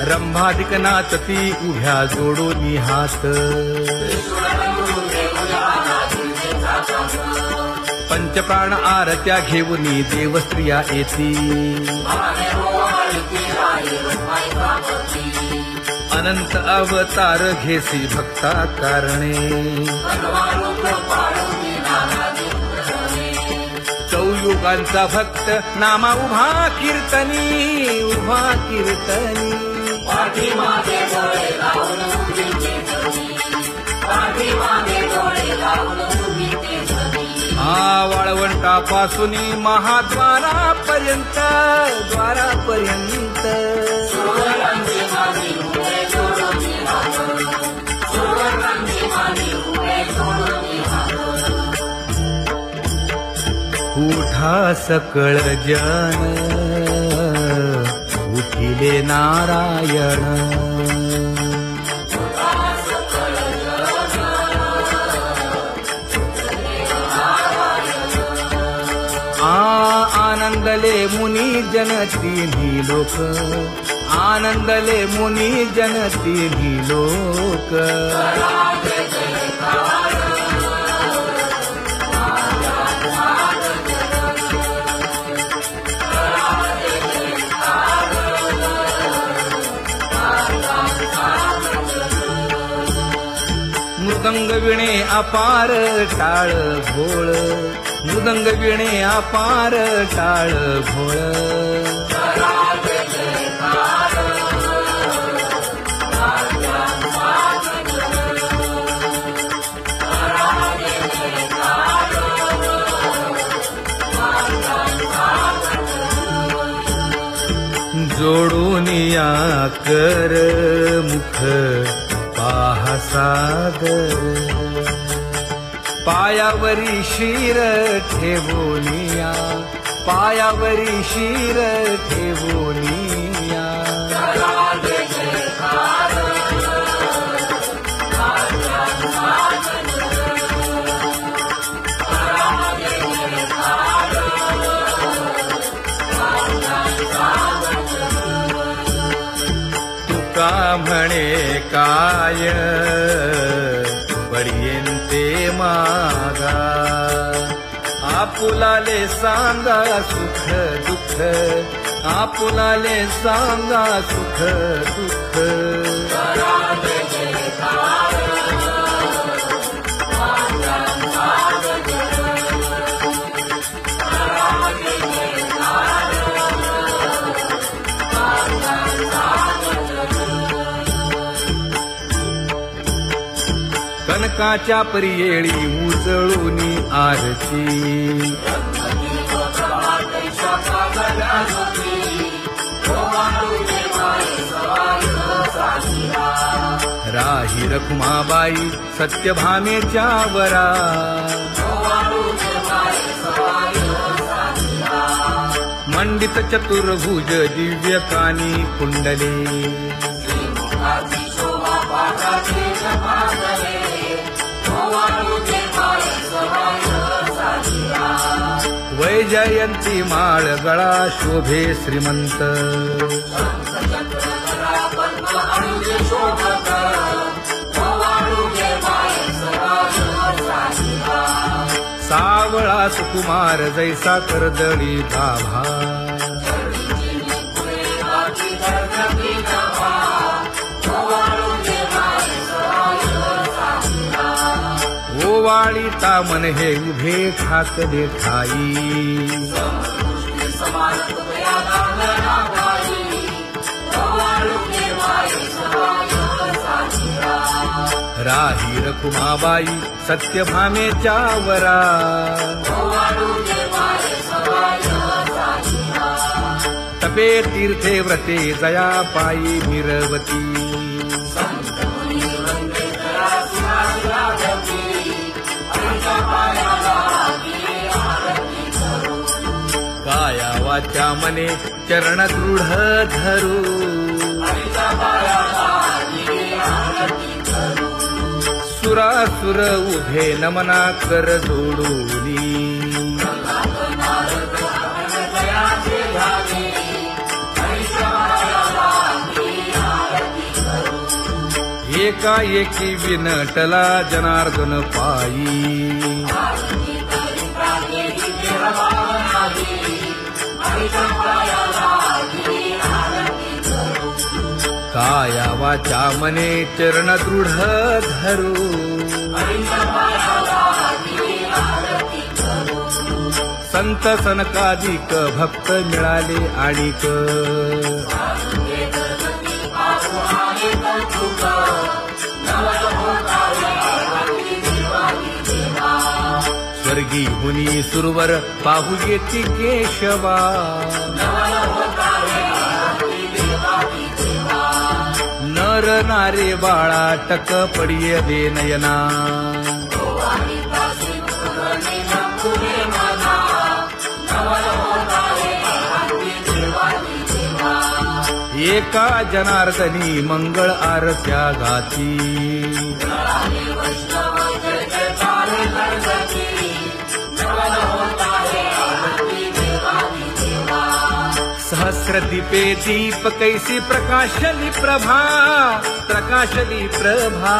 रंभाधिक नाचती उभ्या जोडोनी हात पंचप्राण आरत्या घेऊनी देवस्त्रिया येती अनंत अवतार घेसी भक्ता कारणे चौयुगांचा भक्त नामा उभा कीर्तनी वाळवंटापासून महाद्वारापर्यंत उठा सकळ जन उठिले नारायण आनंदले मुनी जन तिन्ही लोक आनंदले मुनी जन तिन्ही लोक मृदंग विणे अपार टाळ भोळ मृदंग विणे अपार टाळ भोळ जोडूनिया कर मुख पाहा सागर पायावरी शिर ठेवोनिया पायावरी शिर ठेवोनिया तुका म्हणे काय बडियेंते मागा आपुलाले सांगा सुख दुःख आपुलाले सांगा सुख दुःख कनकाच्या परियेळी उजळूनी आरती राही रखुमाबाई सत्यभामेच्या वरा मंडित चतुर्भुज दिव्यकानी कुंडले वैजयंती माळ गळा शोभे श्रीमंत सावळा सुकुमार जैसा कर्दळी गाभा ओवाळी तामन हे उभे ठाकले ठाई राही रखुमाबाई सत्यभामेच्या वरा तपे तीर्थे व्रते जया पायी मिरवती काया वाचा मने चरण दृढ धरू सुरासुर उभे नमना कर जोडूनी एकाएकी विनटला जनार्दन पायी काया वाचा मने चरण दृढ धरू संत सनकादिक भक्त मिळाले आणिक स्वर्गी मुनी सुरवर पाहू येती केशवा नर नारे बाळा टक पडिये दे नयना एका जनार्दनी मंगळ आरत्या गाती सहस्र दीपे दीप कैसी प्रकाशली प्रभा प्रकाशली प्रभा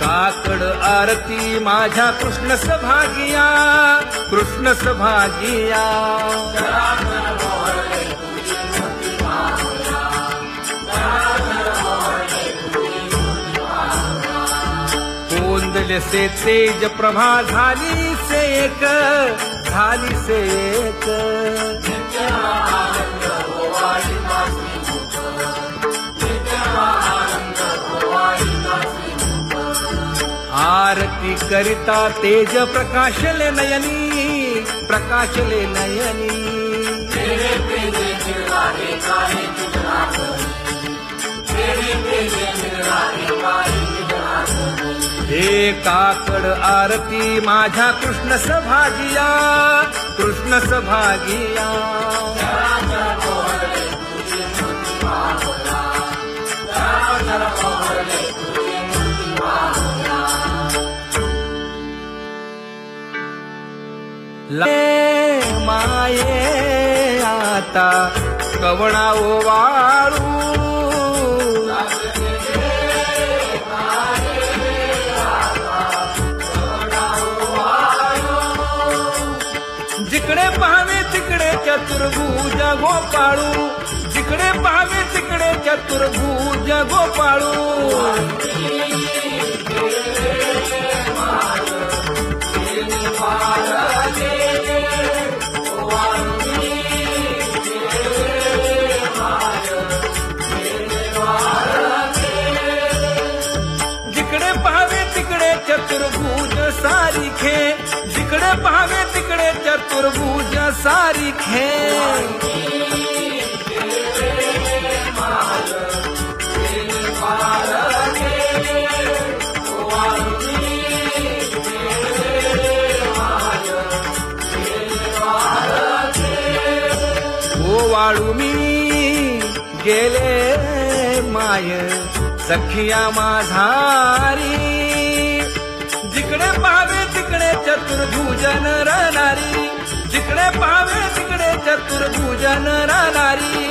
काकड आरती माझ्या कृष्ण सभागिया कृष्ण सभागिया कोंदले से तेज प्रभा झाली से एक झाली से एक आरती करिता तेज प्रकाशले नयनी प्रकाशले नयनी हे काकड आरती माझ्या कृष्ण सभागिया कृष्ण सभागिया माये आता कवणा ओवाळू जिकडे पाहावे तिकडे चतुर्भुज गोपाळू जिकडे पाहावे तिकडे चतुर्भुज गोपाळू जिकडे पाहावे तिकडे चतुर्भुज सारिखे जिकडे पाहावे तिकडे चतुर्भुज सारिखे वाळू मी गेले माय सखिया माझारी जिकडे पाहावे तिकडे चतुर्भुज नर नारी जिकडे पाहावे तिकडे चतुर्भुज नर नारी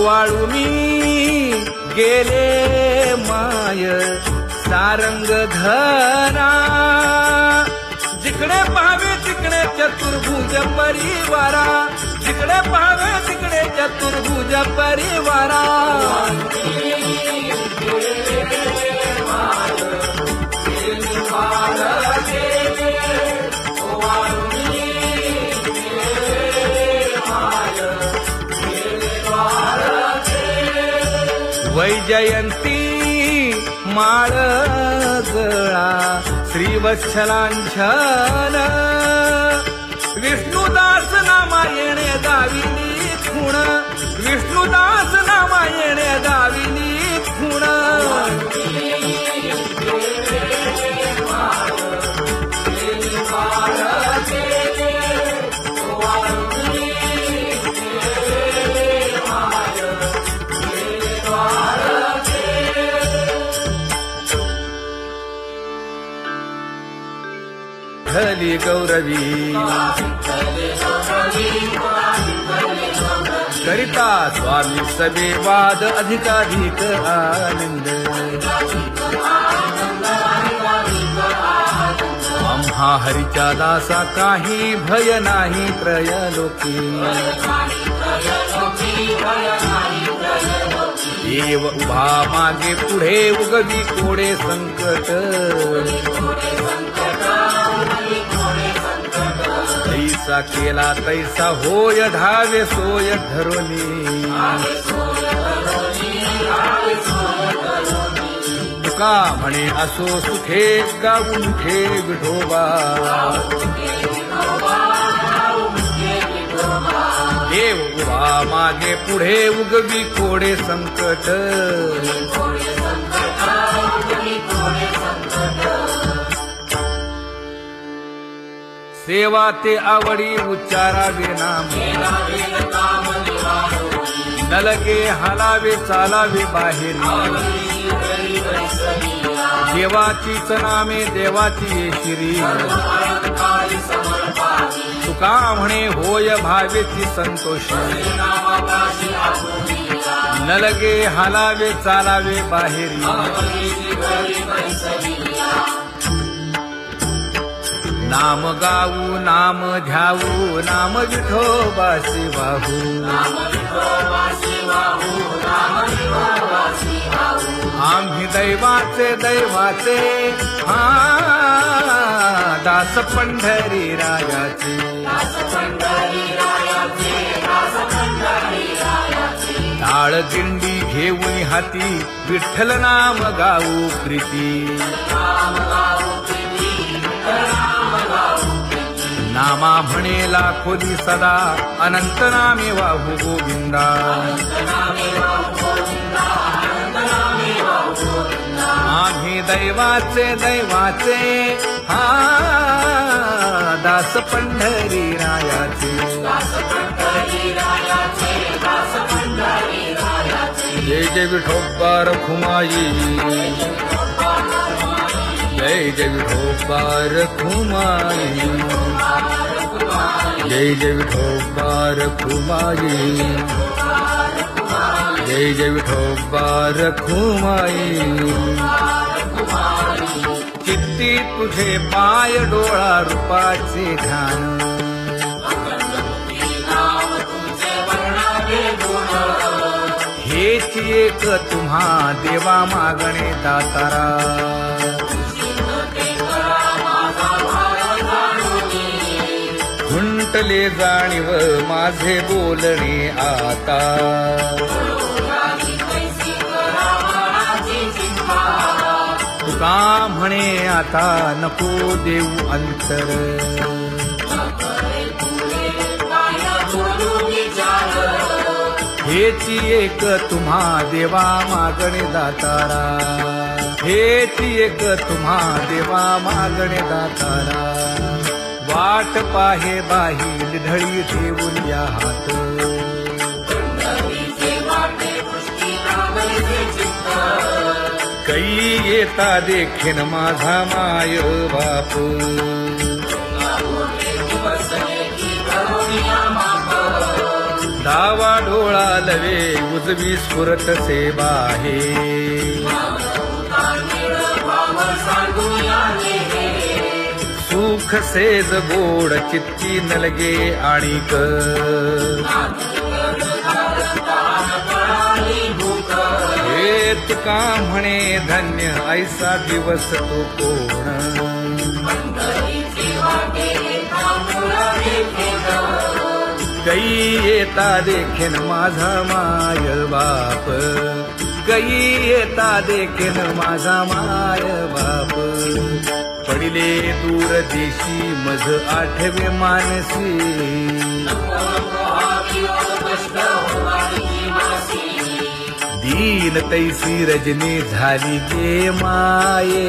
वाळू मी गेले माय सारंग धरा जिकडे पाहावे तिकडे चतुर्भुज परिवारा जिकडे पाहावे तिकडे चतुर्भुज परिवारा वैजयंती माळ गळा श्रीवत्सलांछन विष्णुदास नामायणे दाविनी खूण विष्णुदास नामायणे दाविनी खूण विठ्ठली गौरवी करिता स्वामी सबे वाद अधिकाधिक आनंद आम्हा हरीच्या दासा काही भय नाही त्रयलोकी देव उभा मागे पुढे उगवी कोडे संकट तैसा केला तैसा होय धावे सोय धरोनी तुका म्हणे असो सुखे गाऊ मुखे विठोबा देव उभा मागे पुढे उगवी कोडे संकट सेवा ते आवडी उच्चारावे नाम नलगे हालावे चालावे बाहेरी देवाचीच नामे देवाची येशिरी तुका म्हणे होय भावेची संतोषी नलगे हालावे चालावे बाहेरी नाम गाऊ नाम ध्याऊ नाम विठोबासी वाहू आम्ही दैवाचे दैवाचे हा दास पंढरी रायाचे टाळ दिंडी घेऊन हाती विठ्ठल नाम गाऊ प्रीती नामा म्हणे लाखोदी सदा अनंत नामे वाहू गोविंदा आम्ही दैवाचे दैवाचे हा दास पंढरी रायाचे जय जय विठोबा रखुमाई जय जय विठोबा रखुमाई जय जय विठोबा रखुमाई जय जय विठोबा रखुमाई चित्ती तुझे पाय डोळा रूपाचे ध्यान हेच एक तुम्हा देवा मागणे दातारा खुंटले जाणीव माझे बोलणे आता तुका म्हणे आता नको देऊ अंतर हेची एक तुम्हा देवा मागणे दातारा हेची एक तुम्हा देवा मागणे दातारा वाट पाहे बाही ढळी ठेवून या हात कै येता देखीन माझा माय बाप डावा डोळा लवे उजवी स्फुरत से बाहे सुख सेज गोड चित्ती नलगे आणिक हे तुका म्हणे धन्य ऐसा दिवस तो कोण कै येता देखीन माझा माय बाप कै येता देखीन माझा माय बाप पडिले दूर देशी मज आठवे मानसी दीन तैसी रजनी झाली गे माये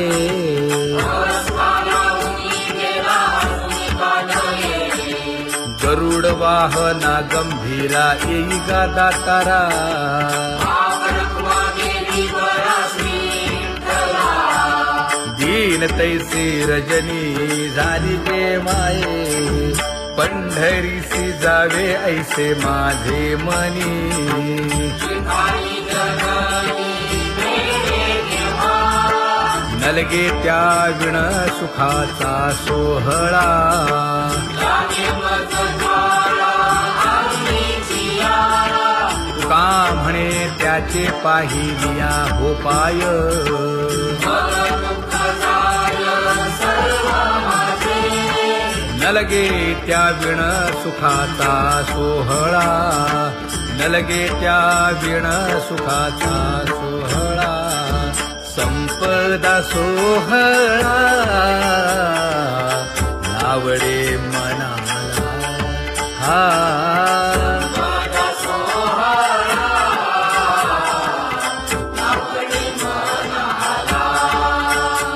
गरुड वाहना गंभीरा येई गा दातारा दीन बिन तैसी रजनी झाली गे माये, पंढरीसी जावे ऐसे माझे मनी. नलगे त्या विण सुखाचा सोहळा, तुका म्हणे त्याचे पाहिलिया हो पाय. नलगे त्या विण सुखाचा सोहळा, नलगे त्या विण सुखाचा सोहळा. संपदा सोहळा नावडे मनाला, हा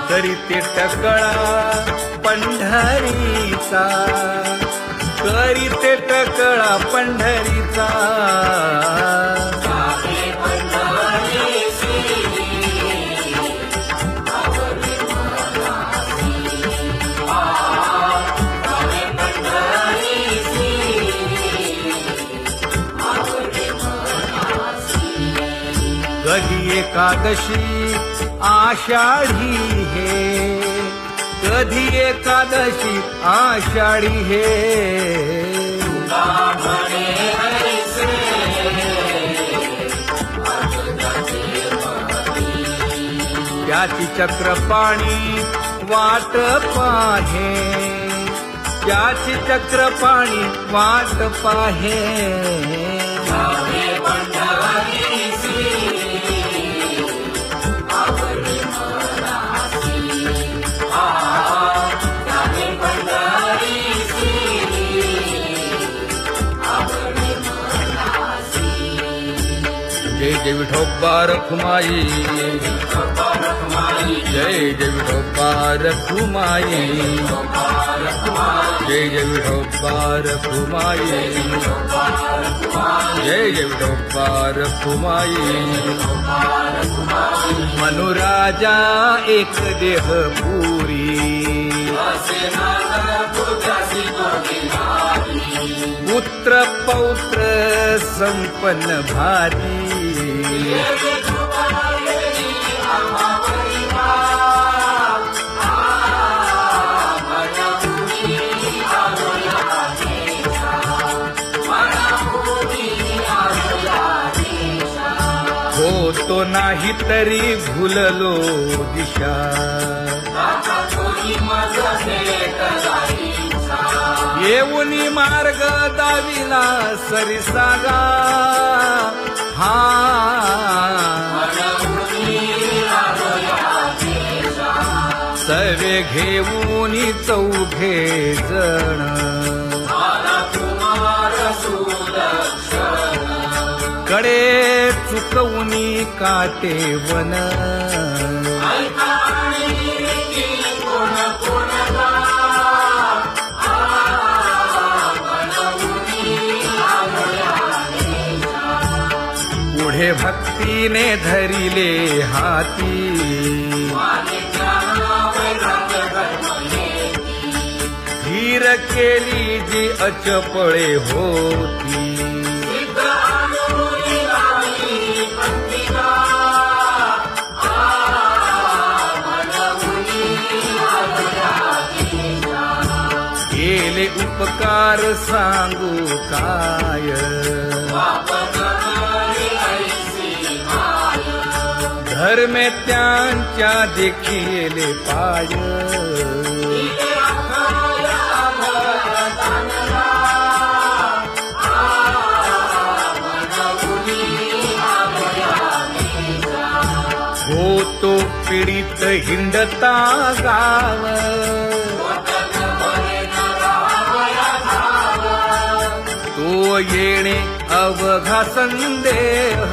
करीते टकळा पंढरीचा, करीते टकळा पंढरीचा. कधी एकादशी आषाढी हे, कधी एकादशी आषाढी हे. त्याची चक्रपाणी वाट पाहे, त्याची चक्रपाणी वाट पाहे. जय जय विठोबा रखुमाई, जय जय विठोबा रखुमाई, जय जय विठोबा रखुमाई, जय जय विठोबा रखुमाई. मनुराजा एक देह पुरी, पुत्र पौत्र संपन्न भारी. होतो नाही तरी भुललो दिशा, येऊनी मार्ग दाविला सरिसागा. हा सर्वे घेऊनी चौघे जण, कडे चुकवूनी काटे वन. पुढे भक्तीने धरिले हाती, धीर केली जी अचपळे होती. केले उपकार सांगू काय, धर्मे त्यांच्या देखिले पाय. होतो पीडित हिंडता गाव, तो येणे अवघा संदेह.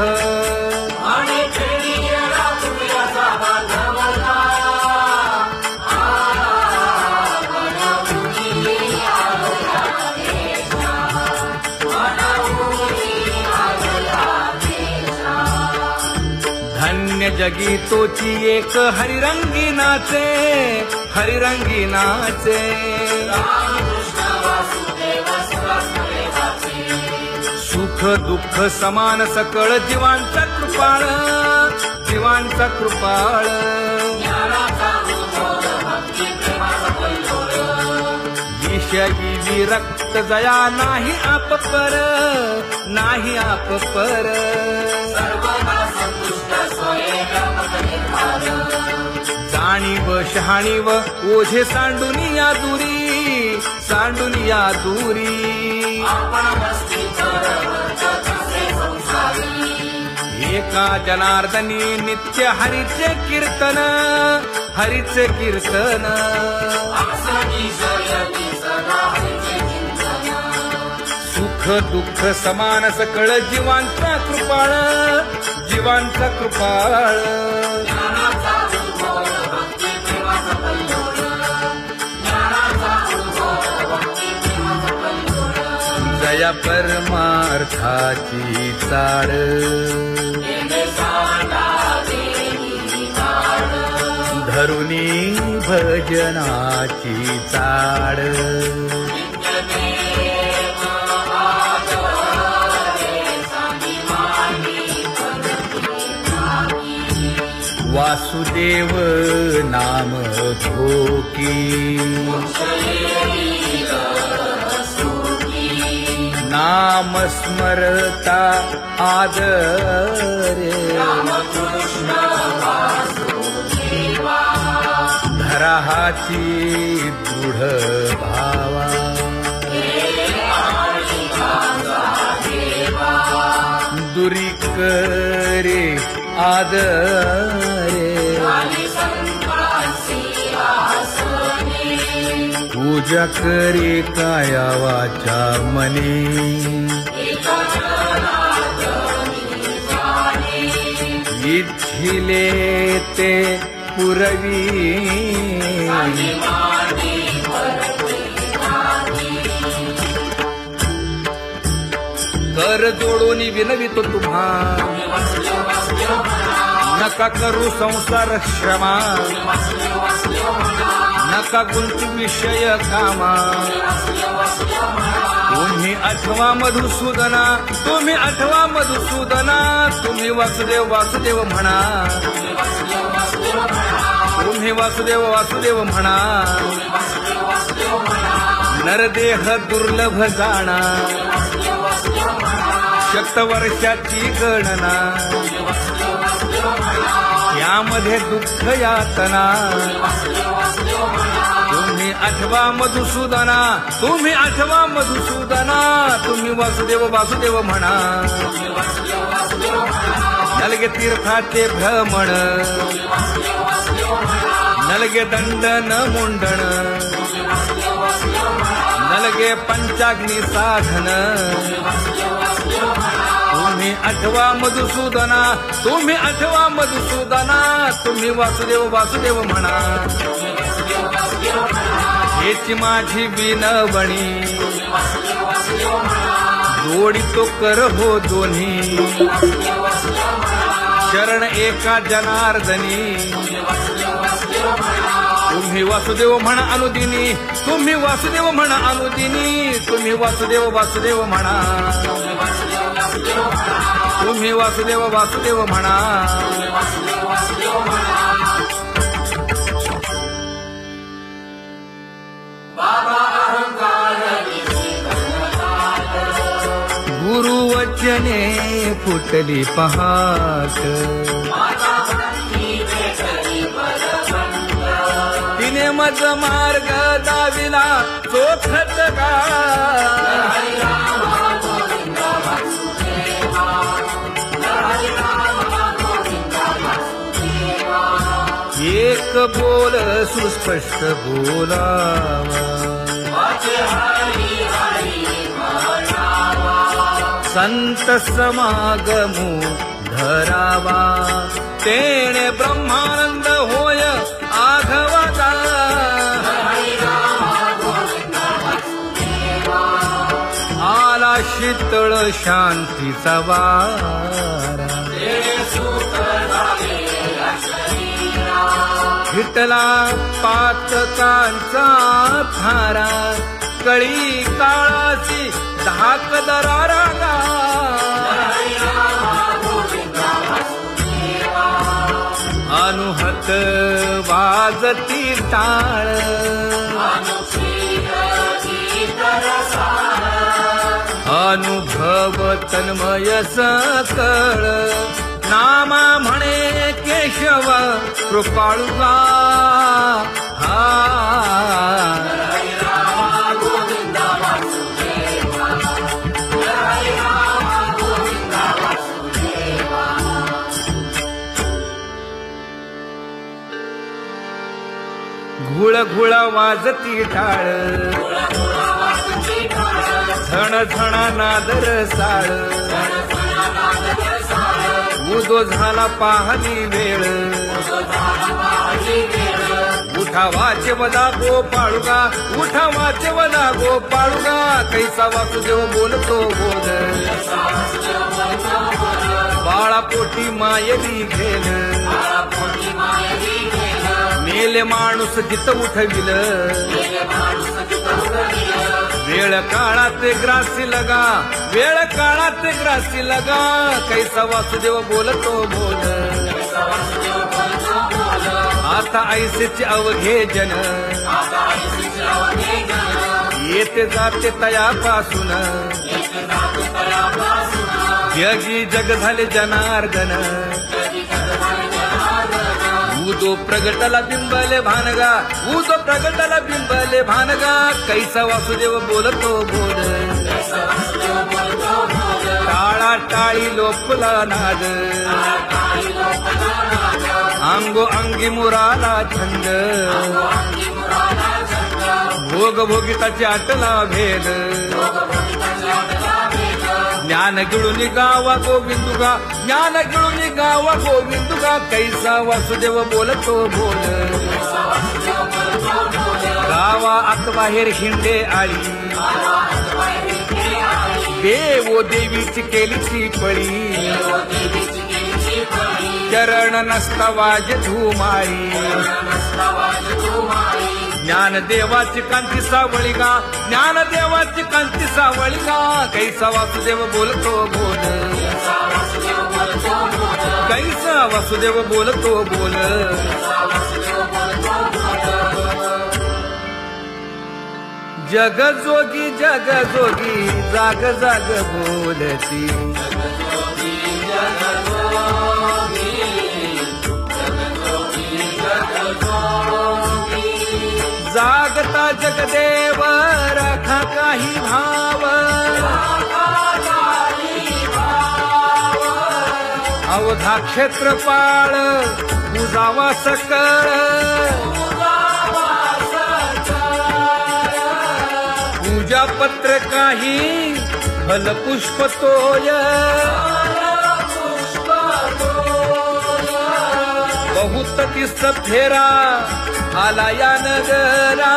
जगी तोची एक हरिरंगी नाचे, हरिरंगी नाचे. सुख दुःख समान सकळ जीवांचा कृपाळ, जीवांचा कृपाळ. विषयी विरक्त जया नाही आपपर, नाही आपपर. जाणीव शहाणीव ओझे सांडुनिया दुरी, सांडुनिया दुरी. एका जनार्दनी नित्य हरीचे कीर्तन, हरीचे कीर्तन. सुख दुःख समान सकळ जीवांचा कृपाळ, जीवांचा कृपाळ. जया परमार्थाची चाड, धरुनी भजनाची चाड. वासुदेव नाम घोकी, नाम स्मरता आदरे. धरा हाती दृढ भावा, दुरी करे आदरे. पूजा करे काया वाचा मने, इच्छिले ते पुरवी. कर जोडून विनवितो तुम्हा, नका करू संसार क्षमा. नका गुंतू विषय कामा. तुम्ही आठवा मधुसूदना, तुम्ही आठवा मधुसूदना. तुम्ही वासुदेव वासुदेव म्हणा, तुम्ही वासुदेव वासुदेव म्हणा. नरदेह दुर्लभ जाणा, शतवर्षाची गणना. यामध्ये दुःख यातना. तुम्ही आठवा मधुसूदना, तुम्ही आठवा मधुसूदना. तुम्ही वासुदेव वासुदेव म्हणा. नलगे तीर्थाचे भ्रमण, नलगे दंडन मुंडण. नलगे पंचाग्नी साधन. तुम्ही आठवा मधुसूदना, तुम्ही आठवा मधुसूदना. तुम्ही वासुदेव वासुदेव म्हणा. हेची माझी विनवणी, जोडितो कर हो दोन्ही. शरण एका जनार्दनी. तुम्ही वासुदेव म्हणा अनुदिनी, तुम्ही वासुदेव म्हणा अनुदिनी. तुम्ही वासुदेव वासुदेव म्हणा, तुम्ही वासुदेव वासुदेव म्हणा. गुरुवचने फुटली पहाट, तिने मज मार्ग दाविला चोखत का. एक बोल सुस्पष्ट बोलावा, संत समागमू धरावा. तेणे ब्रह्मानंद होय आघवाचा, आला शीतळ शांतीचा वारा. विठ्ठला पातकांचा थारा कळी काळाची धाक दरारा गा अनुहत वाजती टाळ अनुभव तन्मय सकळ नामा म्हणे केशव कृपाळुगा हा घुळ घुळ वाजती टाळ झण झण नादर साळ उदो झाला पाहली वेळ उठा वाचे वदा गोपाळुगा उठा वाचे वदा गोपाळुगा कैसा वासुदेव बोलतो बोल बाळा पोटी मायली घेल मेले माणूस जित उठविल वेळ काळात ग्रासी लगा वेळ काळात ग्रासी लगा कैसा वासुदेव बोलतो बोल आता ऐसेचे अवघे जन येते जाते तयापासून जगी जग झाले जनार्दन उदो प्रगटला बिंबले भानगा उदो प्रगटला बिंबले भानगा कैसा वासुदेव बोलतो बोल टाळा टाळी लोपला नाद अंगो अंगी मुराला छंद भोग भोगिताची आटला भेद ज्ञान गिळून गावा गोविंदुगा ज्ञान गिळून गावा गोविंदुगा कैसा वासुदेव बोलतो बोल गावा आत बाहेर हिंडे आळी देवो देवीची केलीची पळी चरण नसता वाज धुमाळी ज्ञान देवाची कांती सावळी गा ज्ञान देवाची कांती सावळी गा कैसा वासुदेव बोलतो बोल कैसा वासुदेव बोलतो बोल जग जोगी जाग जाग बोलती जागता जगदेव राखा काही भाव अवधा क्षेत्रपाळ उजावा सकळ पूजा पत्र काही फलपुष्प तोय बहुत तिस फेरा आला या नगरा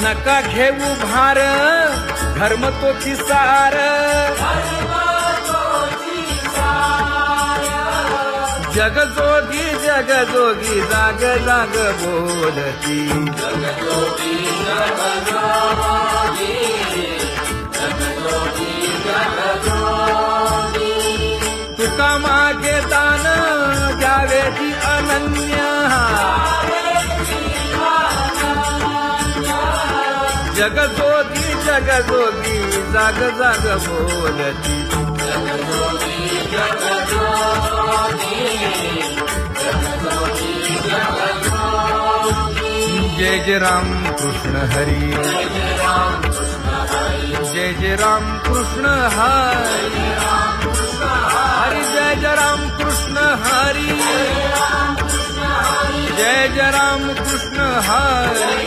नका घेऊ भार धर्म तोची सार जगजोगी जाग जाग बोलती तुका मागे दान द्यावेची अनन्य जगजोगी जाग जाग बोलती जय जय राम कृष्ण हरी जय जय राम कृष्ण हरी हरि जय जय राम कृष्ण हरी जय जय राम कृष्ण हरी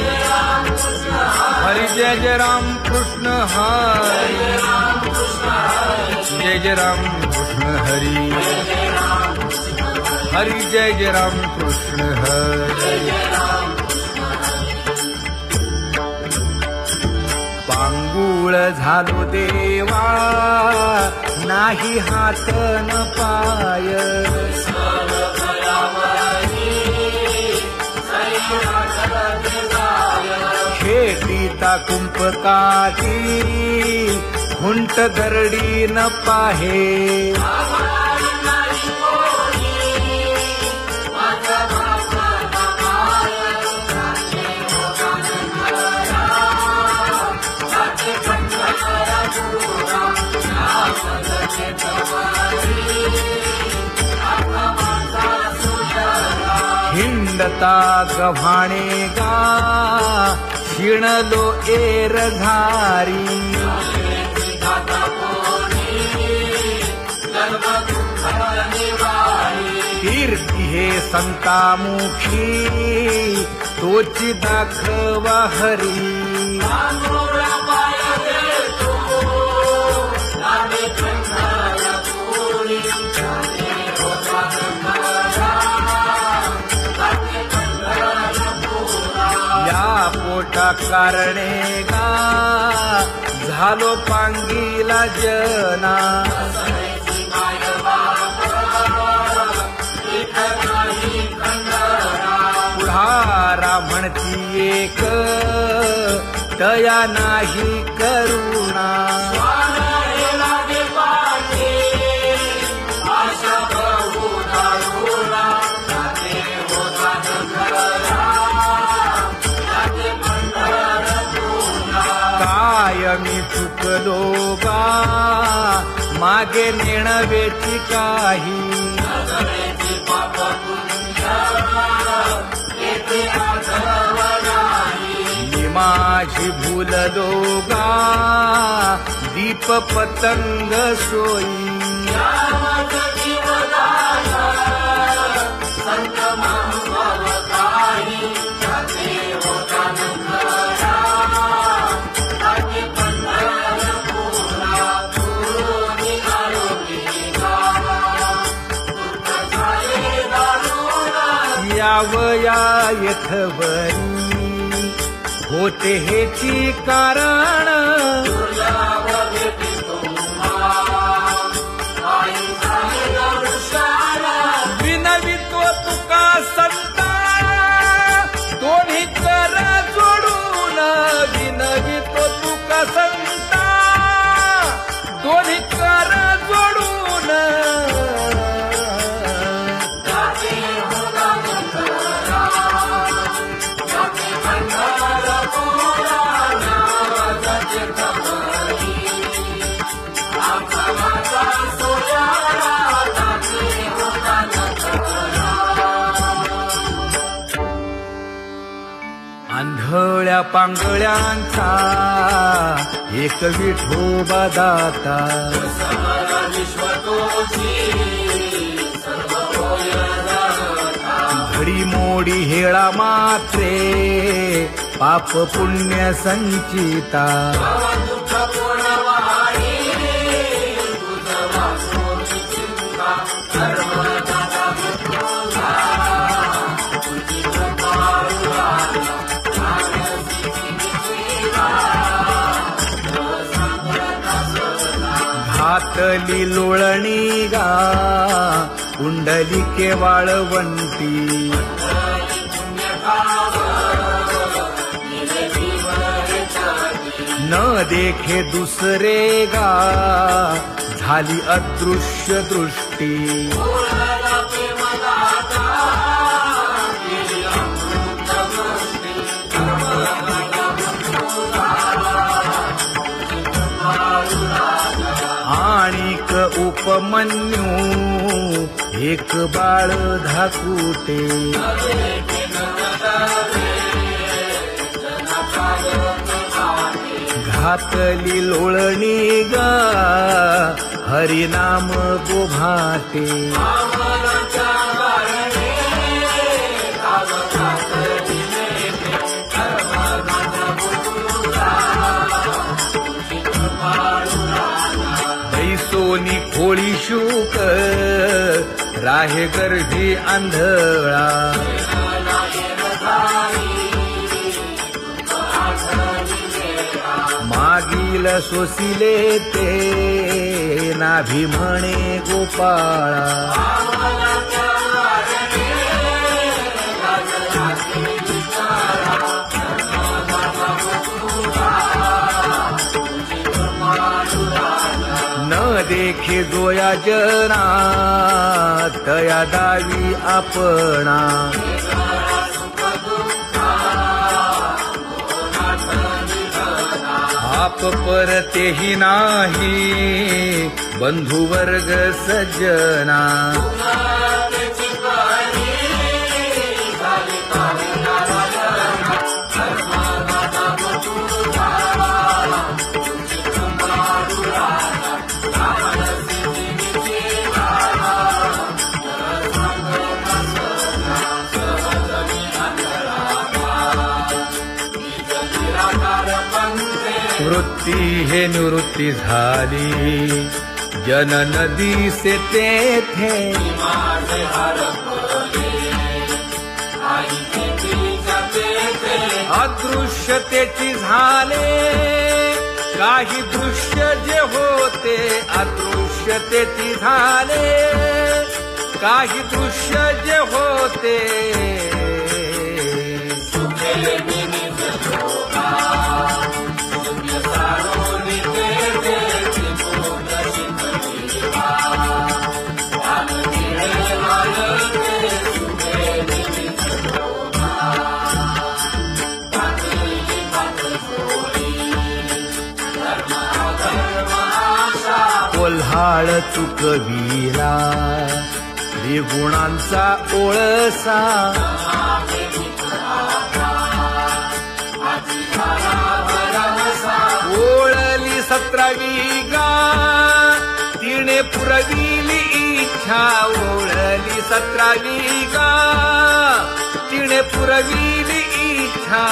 हरि जय जय राम कृष्ण हरी जय जय राम कृष्ण हरी हरि जय जय राम कृष्ण हरी पांगुळ झालो देवा नाही हात न पाय शेतीता कुंपकाठी हुंट दरडी न पाहे हिंडता गव्हाणे गा शिणलो एर घारी कीर्ती हे संतामुखी तोची दाखवा हरी या पोटा कारणे गा झालो पांगीला जना पुढारा म्हणती एक तया नाही करुणा मी चुकलो गा मागे नेणवेची काही मी माझी भूललो गा दीप पतंग सोयी यावया यथवरी होते हेची कारण विनवितो तुका संता दोन्ही कर जोडून विनवितो तुका संता दोन्ही कर जोडून आंधळ्या पांगळ्यांचा एक विठोबा दाता घडी मोडी हेळा मात्रे पाप पुण्य संचिता घातली लोळणी गा कुंडली केवाळवंती न देखे दुसरे गा झाली अदृश्य दृष्टी आणिक उपमन्यू एक बाळ धाकुटे घातली लोळणी गा हरिनाम गोभाटे बैसोनी खोळी शूक राहे गर्भी आंधळा मागील फुल सोसिले ते नाभी म्हणे गोपाळा न देखे जोया जना तया दावी आपणा आप परतेही नाही बंधुवर्ग सज्जना वृत्ती हे निवृत्ती झाली जन नदी से तेथे अदृश्यतेची झाले काही दृश्य जे होते अदृश्यतेची झाले काही दृश्य जे होते कोल्हाळ चुकविला गुणांचा ओळसा ओळली 17वी गा तिने पुरविली इच्छा ओळली 17वी गा तिने पुरविली इच्छा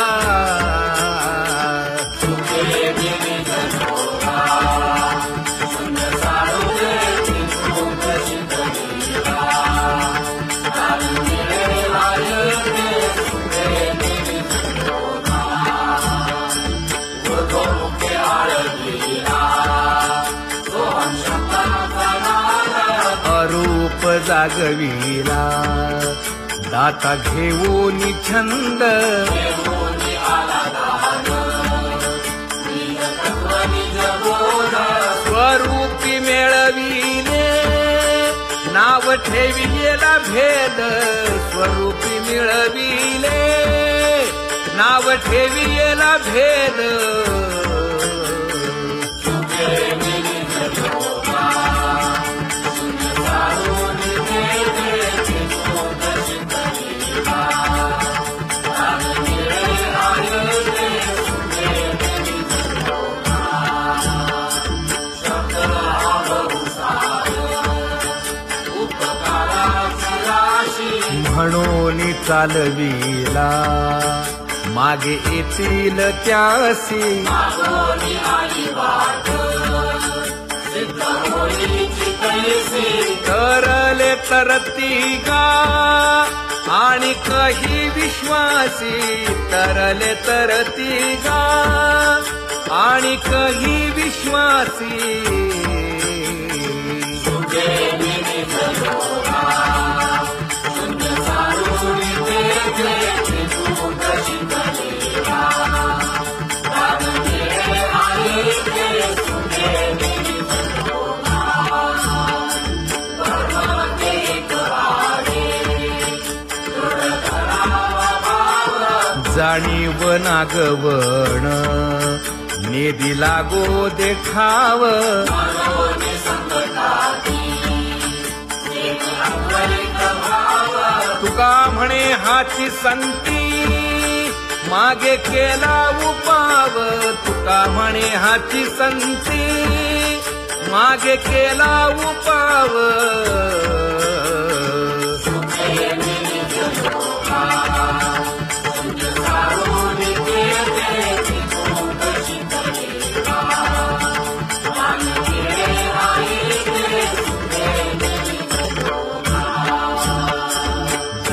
अरूप जागविला दाता घेऊन छंद स्वरूपी मेळविले नाव ठेविलेला भेद स्वरूपी मिळविले नाव ठेविलेला भेद म्हणून चालविला मागे येतील त्यासी तरले तरती गा आणि काही विश्वासी तरले तरती गा आणि काही विश्वासी जाणीव नागवण नेदी लागो देखाव तुका म्हणे हाची संती मागे केला उपाव तुका म्हणे हाची संती मागे केला उपाव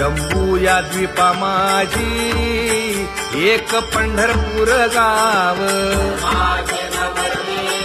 जम्बू या द्वीपा माझी एक पंढरपूर गाव माझे नवरे